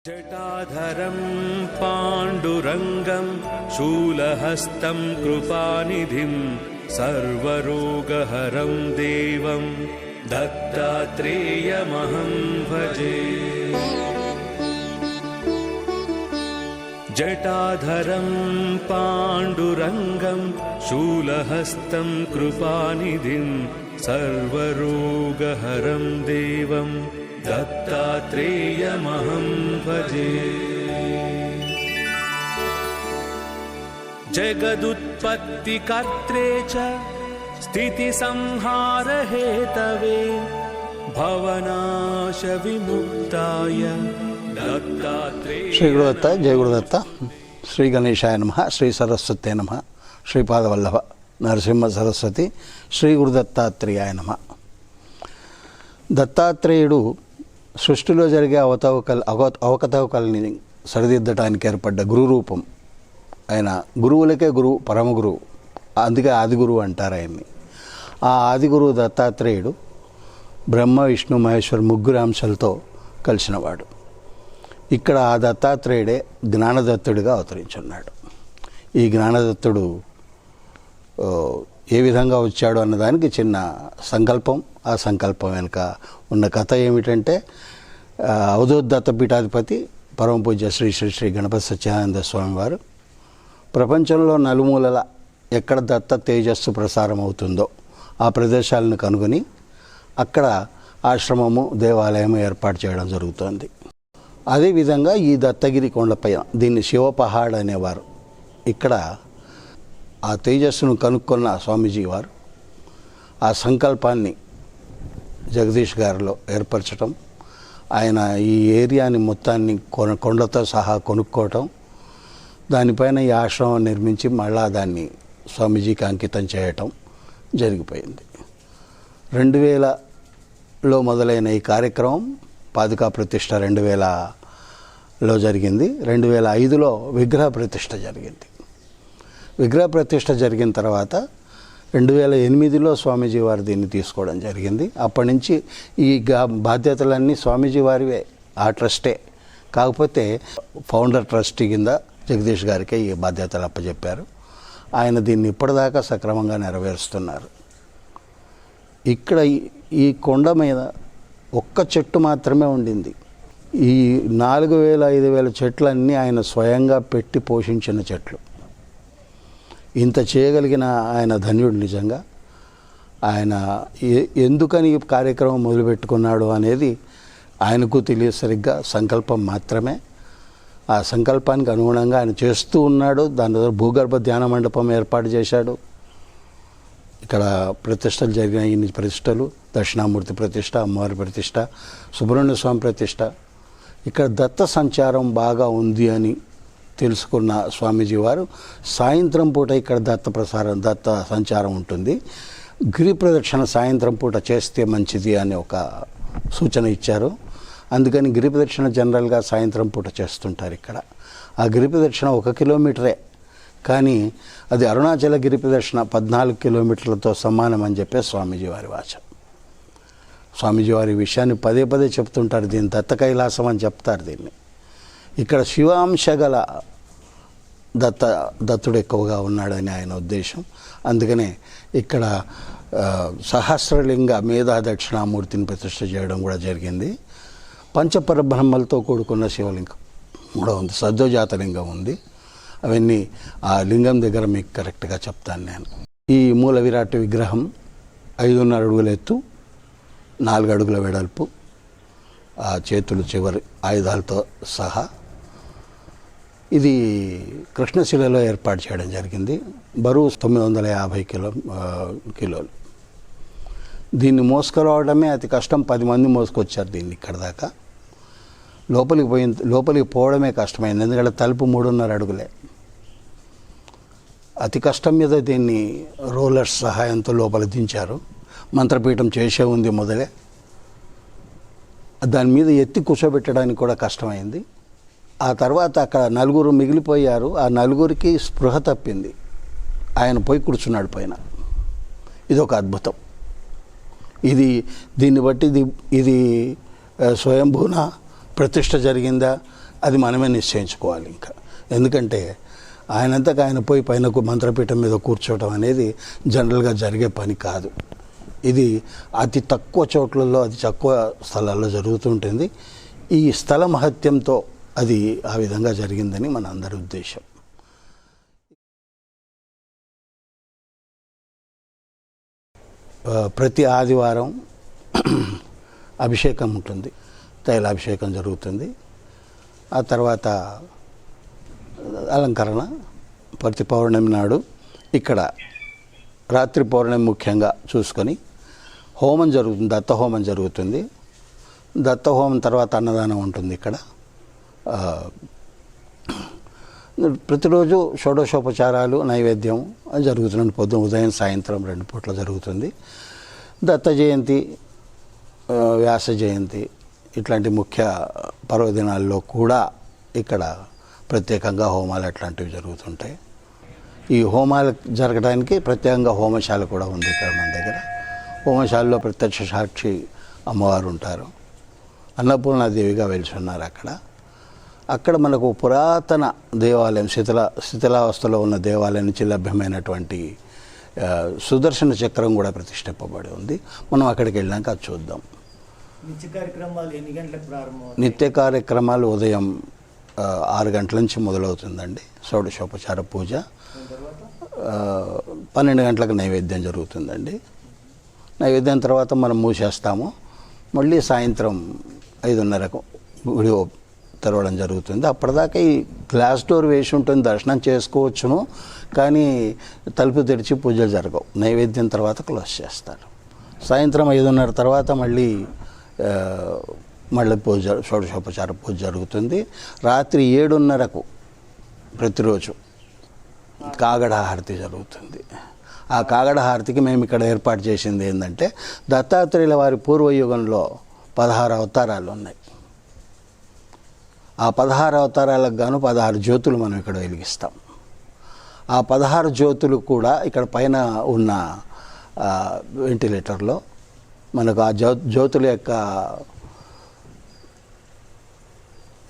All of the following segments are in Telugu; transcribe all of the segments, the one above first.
जटाधरं पाण्डुरङ्गं शूलहस्तं कृपानिधिं सर्वरोगहरं देवं दत्तात्रेयमहं भजे। जटाधरं पाण्डुरङ्गं शूलहस्तं कृपानिधिं सर्वरोगहरं देवं दत्तात्रेयमहं भजे। जगदुत्पत्तिकर्त्रे च स्थितिसंहारहेतवे भवनाशविमुक्ताय दत्तात्रेय। श्री गुरुदत्त, जय गुरुदत्त। श्री गणेशाय नमः, श्री सरस्वती नमः, श्रीपादवल्लभ नरसिंह सरस्वती, श्री गुरुदत्तात्रेयाय नमः। దత్తాత్రేయుడు సృష్టిలో జరిగే అవకతవకల్ని సరిదిద్దటానికి ఏర్పడ్డ గురు రూపం. ఆయన గురువులకే గురువు, పరమ గురువు, అందుకే ఆది గురువు అంటారు ఆయన్ని. ఆ ఆది గురువు దత్తాత్రేయుడు బ్రహ్మ విష్ణు మహేశ్వర్ ముగ్గురు అంశాలతో కలిసినవాడు. ఇక్కడ ఆ దత్తాత్రేయుడే జ్ఞానదత్తుడిగా అవతరించున్నాడు. ఈ జ్ఞానదత్తుడు ఏ విధంగా వచ్చాడు అన్నదానికి చిన్న సంకల్పం. ఆ సంకల్పం వెనుక ఉన్న కథ ఏమిటంటే, అవధూత దత్తపీఠాధిపతి పరమ పూజ్య శ్రీ శ్రీ శ్రీ గణపతి సత్యానంద స్వామి వారు ప్రపంచంలో నలుమూలల ఎక్కడ దత్త తేజస్సు ప్రసారం అవుతుందో ఆ ప్రదేశాలను కనుగొని అక్కడ ఆశ్రమము, దేవాలయము ఏర్పాటు చేయడం జరుగుతోంది. అదేవిధంగా ఈ దత్తగిరి కొండపై దీన్ని శివపహాడ్ అనేవారు. ఇక్కడ ఆ తేజస్సును కనుక్కున్న స్వామీజీ వారు ఆ సంకల్పాన్ని జగదీష్ గారిలో ఏర్పరచడం, ఆయన ఈ ఏరియాని మొత్తాన్ని కొండతో సహా కొనుక్కోవటం, దానిపైన ఈ ఆశ్రమం నిర్మించి మళ్ళా దాన్ని స్వామీజీకి అంకితం చేయటం జరిగిపోయింది. 2000లో మొదలైన ఈ కార్యక్రమం పాదుకా ప్రతిష్ట 2000లో జరిగింది. 2005లో విగ్రహ ప్రతిష్ట జరిగింది. విగ్రహ ప్రతిష్ట జరిగిన తర్వాత 2008లో స్వామీజీ వారు దీన్ని తీసుకోవడం జరిగింది. అప్పటి నుంచి ఈ బాధ్యతలన్నీ స్వామీజీ వారివే, ఆ ట్రస్టే. కాకపోతే ఫౌండర్ ట్రస్టీ కింద జగదీష్ గారికే ఈ బాధ్యతలు అప్పచెప్పారు. ఆయన దీన్ని ఇప్పటిదాకా సక్రమంగా నెరవేరుస్తున్నారు. ఇక్కడ ఈ కొండ మీద ఒక్క చెట్టు మాత్రమే ఉండింది. ఈ 4000-5000 చెట్లన్నీ ఆయన స్వయంగా పెట్టి పోషించిన చెట్లు. ఇంత చేయగలిగిన ఆయన ధన్యుడు. నిజంగా ఆయన ఎందుకని ఈ కార్యక్రమం మొదలుపెట్టుకున్నాడు అనేది ఆయనకు తెలియదు సరిగ్గా. సంకల్పం మాత్రమే. ఆ సంకల్పానికి అనుగుణంగా ఆయన చేస్తూ ఉన్నాడు. దాని ద్వారా భూగర్భ ధ్యాన మండపం ఏర్పాటు చేశాడు. ఇక్కడ ప్రతిష్టలు జరిగిన ఇన్ని ప్రతిష్టలు: దక్షిణామూర్తి ప్రతిష్ట, అమ్మవారి ప్రతిష్ట, సుబ్రహ్మణ్య స్వామి ప్రతిష్ట. ఇక్కడ దత్త సంచారం బాగా ఉంది అని తెలుసుకున్న స్వామీజీ వారు సాయంత్రం పూట ఇక్కడ దత్త సంచారం ఉంటుంది, గిరి ప్రదక్షిణ సాయంత్రం పూట చేస్తే మంచిది అని ఒక సూచన ఇచ్చారు. అందుకని గిరి ప్రదక్షిణ జనరల్గా సాయంత్రం పూట చేస్తుంటారు ఇక్కడ. ఆ గిరి ప్రదక్షిణ 1 కిలోమీటరే, కానీ అది అరుణాచల గిరి ప్రదక్షిణ 14 కిలోమీటర్లతో సమానం అని చెప్పే స్వామీజీ వారి వాచ. స్వామీజీ వారి విషయాన్ని పదే పదే చెప్తుంటారు. దీన్ని దత్త కైలాసం అని చెప్తారు దీన్ని. ఇక్కడ శివాంశ గల దత్తుడు ఎక్కువగా ఉన్నాడని ఆయన ఉద్దేశం. అందుకనే ఇక్కడ సహస్రలింగ మేధా దక్షిణామూర్తిని ప్రతిష్ఠ చేయడం కూడా జరిగింది. పంచపరబ్రహ్మలతో కూడుకున్న శివలింగం కూడా ఉంది, సద్యోజాతలింగం ఉంది. అవన్నీ ఆ లింగం దగ్గర మీకు కరెక్ట్గా చెప్తాను నేను. ఈ మూల విరాట్ విగ్రహం 5.5 అడుగుల ఎత్తు, 4 అడుగుల వెడల్పు, ఆ చేతులు చివరి ఆయుధాలతో సహా. ఇది కృష్ణశిలలో ఏర్పాటు చేయడం జరిగింది. బరువు 950 కిలోలు. దీన్ని మోసుకురావడమే అతి కష్టం. 10 మంది మోసుకొచ్చారు దీన్ని ఇక్కడ దాకా. లోపలికి పోవడమే కష్టమైంది, ఎందుకంటే తలుపు 3.5 అడుగులే. అతి కష్టం మీద దీన్ని రోలర్స్ సహాయంతో లోపల దించారు. మంత్రపీఠం చేసే ఉంది మొదలే. దాని మీద ఎత్తి కూర్చోబెట్టడానికి కూడా కష్టమైంది. ఆ తర్వాత అక్కడ 4 మిగిలిపోయారు. ఆ 4కి స్పృహ తప్పింది. ఆయన పోయి కూర్చున్నాడు పైన. ఇదొక అద్భుతం. దీన్ని బట్టి ఇది స్వయంభూన ప్రతిష్ట జరిగిందా, అది మనమే నిశ్చయించుకోవాలి. ఇంకా ఎందుకంటే ఆయనంతకు ఆయన పోయి పైన మంత్రపీఠం మీద కూర్చోవటం అనేది జనరల్గా జరిగే పని కాదు. ఇది అతి తక్కువ చోట్లలో, అతి తక్కువ స్థలాల్లో జరుగుతుంటుంది. ఈ స్థల మహత్యంతో అది ఆ విధంగా జరిగిందని మన అందరి ఉద్దేశం. ప్రతి ఆదివారం అభిషేకం ఉంటుంది, తైలాభిషేకం జరుగుతుంది. ఆ తర్వాత అలంకరణ ప్రతి పౌర్ణమి నాడు ఇక్కడ రాత్రి పౌర్ణమి ముఖ్యంగా చూసుకొని హోమం జరుగుతుంది, దత్తహోమం జరుగుతుంది. దత్తహోమం తర్వాత అన్నదానం ఉంటుంది. ఇక్కడ ప్రతిరోజు షోడశోపచారాలు, నైవేద్యం జరుగుతుంది. పొద్దున, ఉదయం, సాయంత్రం 2 పూట్ల జరుగుతుంది. దత్త జయంతి, వ్యాస జయంతి ఇట్లాంటి ముఖ్య పర్వదినాల్లో కూడా ఇక్కడ ప్రత్యేకంగా హోమాలు అట్లాంటివి జరుగుతుంటాయి. ఈ హోమాలు జరగడానికి ప్రత్యేకంగా హోమశాల కూడా ఉంది ఇక్కడ మన దగ్గర. హోమశాలలో ప్రత్యక్ష సాక్షి అమ్మవారు ఉంటారు, అన్నపూర్ణాదేవిగా వెలిసి ఉన్నారు. అక్కడ మనకు పురాతన దేవాలయం, శిథిలావస్థలో ఉన్న దేవాలయం నుంచి లభ్యమైనటువంటి సుదర్శన చక్రం కూడా ప్రతిష్ఠింపబడి ఉంది. మనం అక్కడికి వెళ్ళాక అది చూద్దాం. నిత్య కార్యక్రమాలు ఉదయం 6 గంటల నుంచి మొదలవుతుందండి. షోడశోపచార పూజ. 12 గంటలకు నైవేద్యం జరుగుతుందండి. నైవేద్యం తర్వాత మనం మూసేస్తాము. మళ్ళీ సాయంత్రం 5:30కు గుడి తెరవడం జరుగుతుంది. అప్పటిదాకా ఈ గ్లాస్ డోర్ వేసి ఉంటుంది, దర్శనం చేసుకోవచ్చును, కానీ తలుపు తెరిచి పూజలు జరగవు. నైవేద్యం తర్వాత క్లోజ్ చేస్తారు. సాయంత్రం 5:30 తర్వాత మళ్ళీ పూజ, షోడశోపచార పూజ జరుగుతుంది. రాత్రి 7:30కు ప్రతిరోజు కాగడ హారతి జరుగుతుంది. ఆ కాగడ హారతికి మేము ఇక్కడ ఏర్పాటు చేసింది ఏంటంటే, దత్తాత్రేయుల వారి పూర్వయుగంలో 16 అవతారాలు ఉన్నాయి. ఆ 16 అవతారాలకు గాను 16 జ్యోతులు మనం ఇక్కడ వెలిగిస్తాం. ఆ 16 జ్యోతులు కూడా ఇక్కడ పైన ఉన్న వెంటిలేటర్లో మనకు ఆ జ్యోతుల యొక్క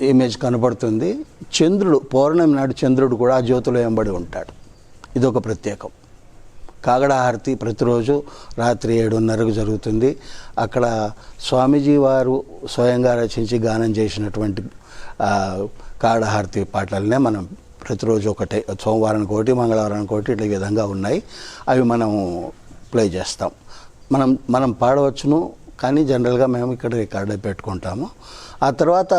ఇమేజ్ కనబడుతుంది. చంద్రుడు, పౌర్ణమి నాడు చంద్రుడు కూడా ఆ జ్యోతిలో వెంబడి ఉంటాడు. ఇదొక ప్రత్యేకం. కాగడ హారతి ప్రతిరోజు రాత్రి 7:30కు జరుగుతుంది. అక్కడ స్వామీజీ వారు స్వయంగా రచించి గానం చేసినటువంటి కాగడ హారతి పాటలనే మనం ప్రతిరోజు ఒకటే, సోమవారానికి ఒకటి, మంగళవారానికి ఒకటి, ఇట్లా ఈ విధంగా ఉన్నాయి. అవి మనం ప్లే చేస్తాం. మనం పాడవచ్చును, కానీ జనరల్గా మేము ఇక్కడ రికార్డ్ పెట్టుకుంటాము. ఆ తర్వాత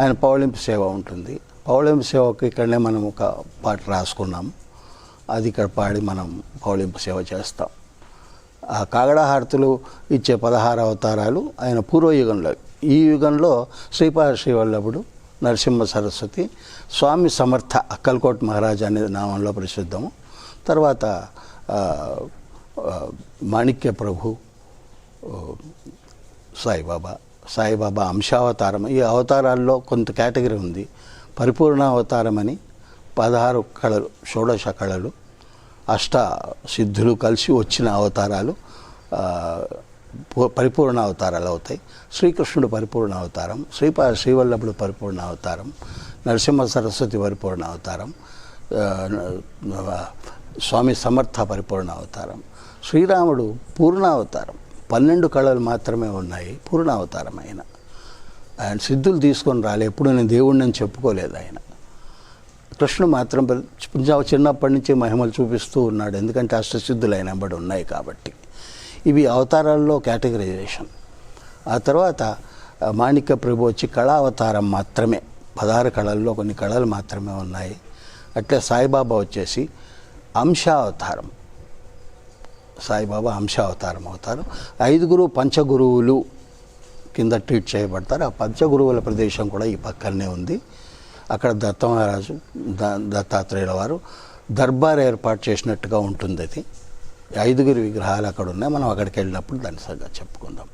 ఆయన పౌళింపు సేవ ఉంటుంది. పౌళింపు సేవకు ఇక్కడనే మనం ఒక పాట రాసుకున్నాము. అది ఇక్కడ పాడి మనం పౌళింపు సేవ చేస్తాం. ఆ కాగడ హారతులు ఇచ్చే 16 అవతారాలు ఆయన పూర్వయుగంలో. ఈ యుగంలో శ్రీవల్లభుడు, నరసింహ సరస్వతి, స్వామి సమర్థ అక్కల్కోట్ మహారాజ్ అనే నామంలో ప్రసిద్ధము. తర్వాత మాణిక్య ప్రభు, సాయిబాబా అంశావతారం. ఈ అవతారాల్లో కొంత కేటగిరీ ఉంది. పరిపూర్ణ అవతారం అని 16 కళలు, షోడశ కళలు, అష్ట సిద్ధులు కలిసి వచ్చిన అవతారాలు పరిపూర్ణ అవతారాలు అవుతాయి. శ్రీకృష్ణుడు పరిపూర్ణ అవతారం, శ్రీవల్లభుడు పరిపూర్ణ అవతారం, నరసింహ సరస్వతి పరిపూర్ణ అవతారం, స్వామి సమర్థ పరిపూర్ణ అవతారం, శ్రీరాముడు పూర్ణావతారం. 12 కళలు మాత్రమే ఉన్నాయి పూర్ణావతారం. ఆయన సిద్ధులు తీసుకొని రాలే, ఎప్పుడు నేను దేవుడిని అని చెప్పుకోలేదు ఆయన. కృష్ణుడు మాత్రం చిన్నప్పటి నుంచి మహిమలు చూపిస్తూ ఉన్నాడు, ఎందుకంటే అష్టసిద్ధులు ఆయన వెంబడి ఉన్నాయి కాబట్టి. ఇవి అవతారాల్లో కేటగరైజేషన్. ఆ తర్వాత మాణిక్య ప్రభు వచ్చి కళావతారం మాత్రమే, 16 కళల్లో కొన్ని కళలు మాత్రమే ఉన్నాయి. అట్లే సాయిబాబా వచ్చేసి అంశావతారం. సాయిబాబా అంశావతారం అవుతారు. 5 పంచగురువులు కింద ట్రీట్ చేయబడతారు. ఆ పంచగురువుల ప్రదేశం కూడా ఈ పక్కనే ఉంది. అక్కడ దత్తమహారాజు, దత్తాత్రేయుల వారు దర్బార్ ఏర్పాటు చేసినట్టుగా ఉంటుంది. అది 5 విగ్రహాలు అక్కడ ఉన్నాయి. మనం అక్కడికి వెళ్ళినప్పుడు దాని సంగతి చెప్పుకుందాం.